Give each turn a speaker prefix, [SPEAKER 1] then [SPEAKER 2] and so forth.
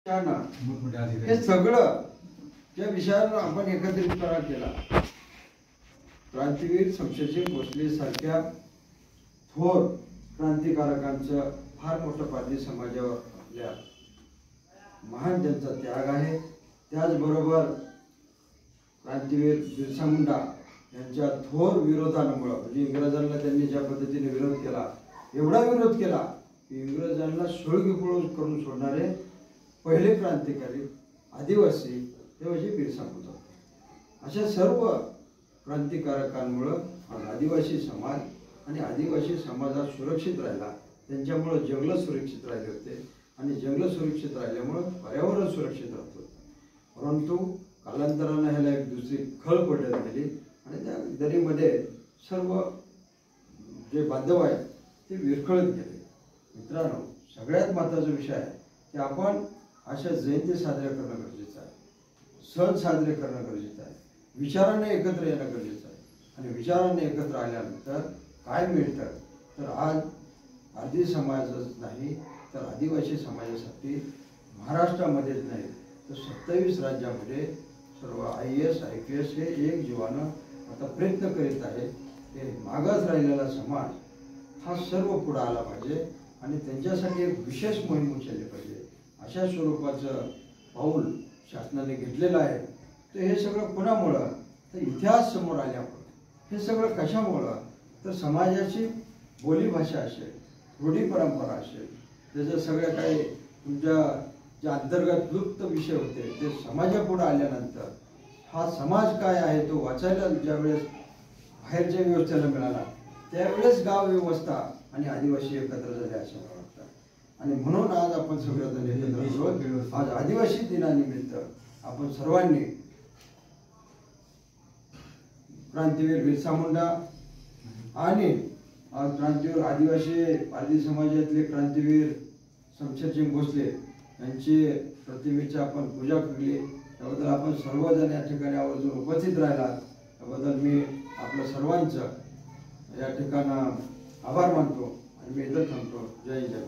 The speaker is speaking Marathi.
[SPEAKER 1] हे सगळं त्या विषयावर आपण एकत्रितपणा केला। क्रांतीवीर शमशेरसिंग भोसले सारख्या थोर क्रांतिकारकांचं फार मोठं पारधी समाजावर आपल्या महान त्यांचा त्याग आहे। त्याचबरोबर क्रांतीवीर बिरसा मुंडा यांच्या थोर विरोधामुळे म्हणजे इंग्रजांना त्यांनी ज्या पद्धतीने विरोध केला, एवढा विरोध केला की इंग्रजांना सुळगीपुळ करून सोडणारे पहिले क्रांतिकारी आदिवासी हे म्हणजे बिरसा मुंडा। अशा सर्व क्रांतिकारकांमुळे आज आदिवासी समाज आणि आदिवासी समाजात सुरक्षित राहिला। त्यांच्यामुळे जंगल सुरक्षित राहिले होते आणि जंगल सुरक्षित राहिल्यामुळे पर्यावरण सुरक्षित राहत होतं। परंतु कालांतराने ह्याला एक दुसरी खळ पडत गेली आणि त्या दरीमध्ये सर्व जे बांधव आहेत ते विरघळत गेले। मित्रांनो, सगळ्यात महत्त्वाचा विषय आहे की आपण अशा जयंती साजऱ्या करणं गरजेचं आहे, सण साजरे करणं गरजेचं आहे, विचाराने एकत्र येणं गरजेचं आहे। आणि विचाराने एकत्र आल्यानंतर काय मिळतं तर आज पारधी समाजच नाही तर आदिवासी समाजासाठी महाराष्ट्रामध्येच नाही तर 27 राज्यामध्ये सर्व IAS IPS हे एक जीवानं आता प्रयत्न करीत आहे की मागास राहिलेला समाज हा सर्व पुढे आला पाहिजे आणि त्यांच्यासाठी एक विशेष मोहीम उचलली पाहिजे। अशा स्वरूपाचं पाऊल शासनाने घेतलेलं आहे। तर हे सगळं कोणामुळं तर इतिहास समोर आल्यामुळं। हे सगळं कशामुळं तर समाजाची बोलीभाषा असेल, रूढी परंपरा असेल, त्याच्या सगळ्या काही तुमच्या जे अंतर्गत लुप्त विषय होते ते समाजापुढे आल्यानंतर हा समाज काय आहे तो वाचायला ज्यावेळेस बाहेरच्या व्यवस्थेला मिळाला त्यावेळेस गाव व्यवस्था आणि आदिवासी एकत्र झाले असं मला वाटतं। आणि म्हणून आज आपण सगळेजण एकत्र आहोत। आज आदिवासी दिनानिमित्त आपण सर्वांनी क्रांतीवीर बिरसा मुंडा आणि क्रांतीवीर आदिवासी पारधी समाजातले क्रांतीवीर शमशेरसिंग भोसले यांची प्रतिमेची आपण पूजा केली। त्याबद्दल आपण सर्वजण या ठिकाणी आवर्जून उपस्थित राहिला त्याबद्दल मी आपल्या सर्वांचं या ठिकाणी आभार मानतो आणि मी इथं थांबतो। जय जय।